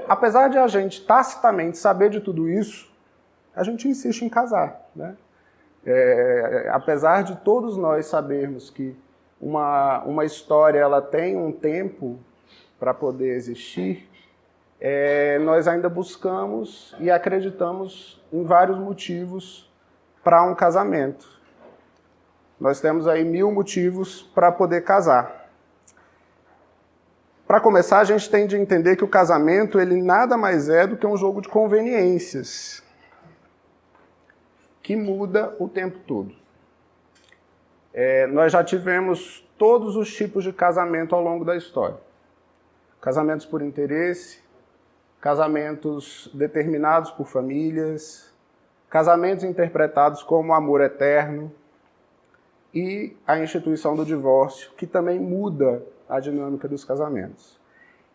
apesar de a gente tacitamente saber de tudo isso, a gente insiste em casar, né? Apesar de todos nós sabermos que uma história ela tem um tempo para poder existir, nós ainda buscamos e acreditamos em vários motivos para um casamento. Nós temos aí 1000 motivos para poder casar. Para começar, a gente tem de entender que o casamento ele nada mais é do que um jogo de conveniências que muda o tempo todo. Nós já tivemos todos os tipos de casamento ao longo da história. Casamentos por interesse, casamentos determinados por famílias, casamentos interpretados como amor eterno e a instituição do divórcio, que também muda a dinâmica dos casamentos.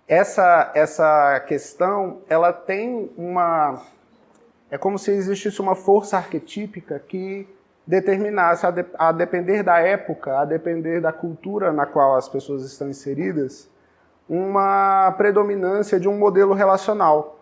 Essa questão, ela tem uma... É como se existisse uma força arquetípica que determinasse, a depender da época, a depender da cultura na qual as pessoas estão inseridas, uma predominância de um modelo relacional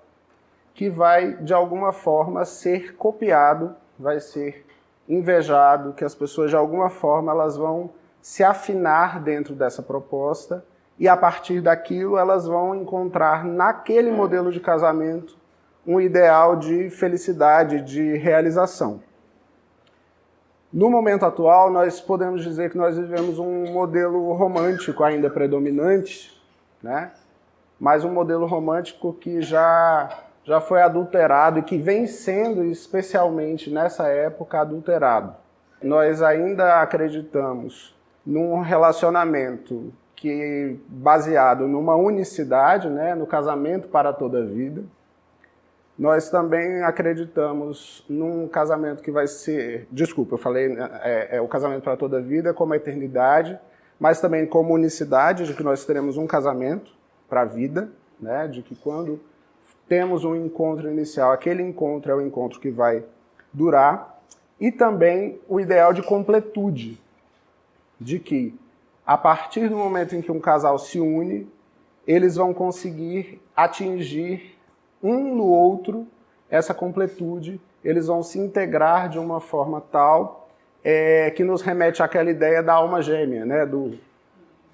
que vai, de alguma forma, ser copiado, vai ser invejado, que as pessoas, de alguma forma, elas vão se afinar dentro dessa proposta e, a partir daquilo, elas vão encontrar naquele modelo de casamento um ideal de felicidade, de realização. No momento atual, nós podemos dizer que nós vivemos um modelo romântico ainda predominante, né? Mas um modelo romântico que já foi adulterado e que vem sendo, especialmente nessa época, adulterado. Nós ainda acreditamos num relacionamento baseado numa unicidade, né? No casamento para toda a vida. Nós também acreditamos num casamento que vai ser... Desculpa, eu falei o casamento para toda a vida como a eternidade, mas também como unicidade, de que nós teremos um casamento para a vida, né? De que quando temos um encontro inicial, aquele encontro é o encontro que vai durar, e também o ideal de completude, de que a partir do momento em que um casal se une, eles vão conseguir atingir um no outro essa completude, eles vão se integrar de uma forma tal que nos remete àquela ideia da alma gêmea, né?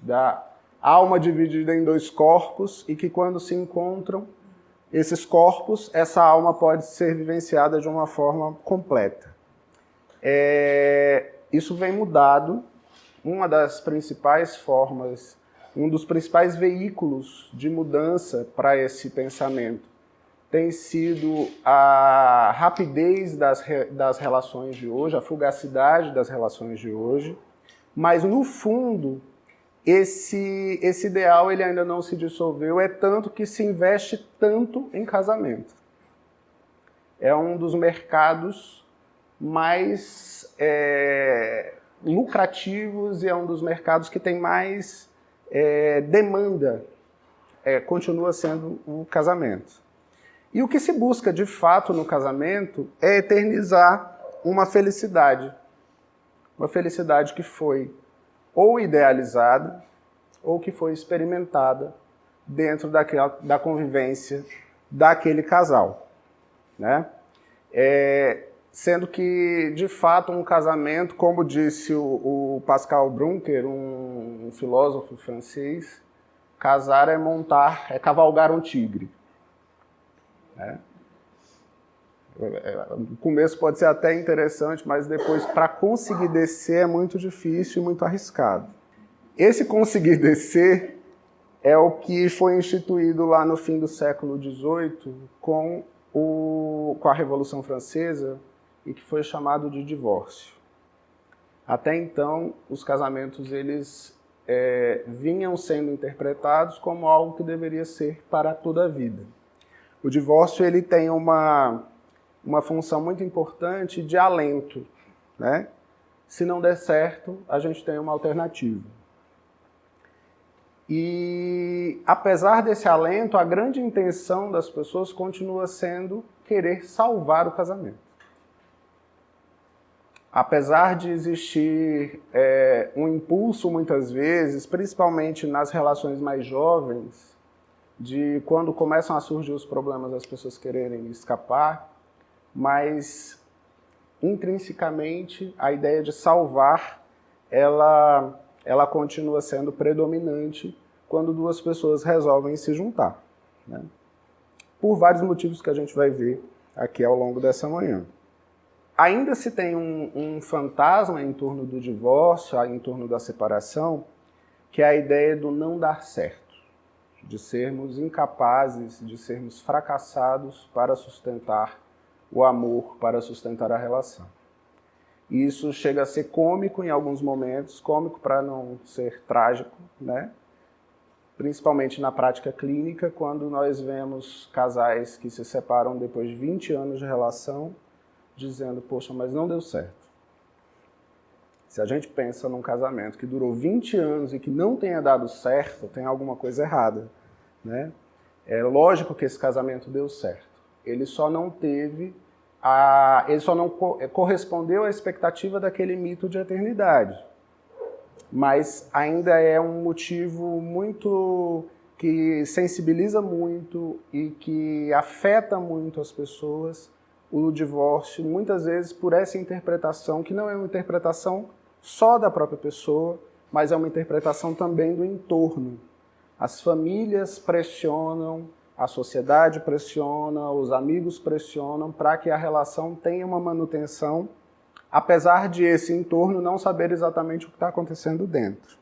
Da alma dividida em 2 corpos e que quando se encontram esses corpos, essa alma pode ser vivenciada de uma forma completa. Isso vem mudado. Uma das principais formas, um dos principais veículos de mudança para esse pensamento tem sido a rapidez das relações de hoje, a fugacidade das relações de hoje, mas no fundo esse ideal ele ainda não se dissolveu, tanto que se investe tanto em casamento. É um dos mercados mais lucrativos e é um dos mercados que tem mais demanda, continua sendo o casamento. E o que se busca, de fato, no casamento é eternizar uma felicidade que foi ou idealizada ou que foi experimentada dentro da convivência daquele casal, né? Sendo que, de fato, um casamento, como disse o Pascal Bruncker, um filósofo francês, casar é cavalgar um tigre. O começo pode ser até interessante, mas depois, para conseguir descer, é muito difícil e muito arriscado. Esse conseguir descer é o que foi instituído lá no fim do século XVIII com a Revolução Francesa e que foi chamado de divórcio. Até então, os casamentos eles vinham sendo interpretados como algo que deveria ser para toda a vida. O divórcio ele tem uma função muito importante de alento, né? Se não der certo, a gente tem uma alternativa. E, apesar desse alento, a grande intenção das pessoas continua sendo querer salvar o casamento. Apesar de existir um impulso, muitas vezes, principalmente nas relações mais jovens, de quando começam a surgir os problemas as pessoas quererem escapar, mas intrinsecamente a ideia de salvar, ela continua sendo predominante quando duas pessoas resolvem se juntar, né? Por vários motivos que a gente vai ver aqui ao longo dessa manhã. Ainda se tem um fantasma em torno do divórcio, em torno da separação, que é a ideia do não dar certo, de sermos incapazes, de sermos fracassados para sustentar o amor, para sustentar a relação. Isso chega a ser cômico em alguns momentos, cômico para não ser trágico, né? Principalmente na prática clínica, quando nós vemos casais que se separam depois de 20 anos de relação, dizendo, poxa, mas não deu certo. Se a gente pensa num casamento que durou 20 anos e que não tenha dado certo, tem alguma coisa errada, né? É lógico que esse casamento deu certo. Ele só não correspondeu à expectativa daquele mito de eternidade. Mas ainda é um motivo muito que sensibiliza muito e que afeta muito as pessoas, o divórcio, muitas vezes por essa interpretação, que não é uma interpretação só da própria pessoa, mas é uma interpretação também do entorno. As famílias pressionam, a sociedade pressiona, os amigos pressionam para que a relação tenha uma manutenção, apesar de esse entorno não saber exatamente o que está acontecendo dentro.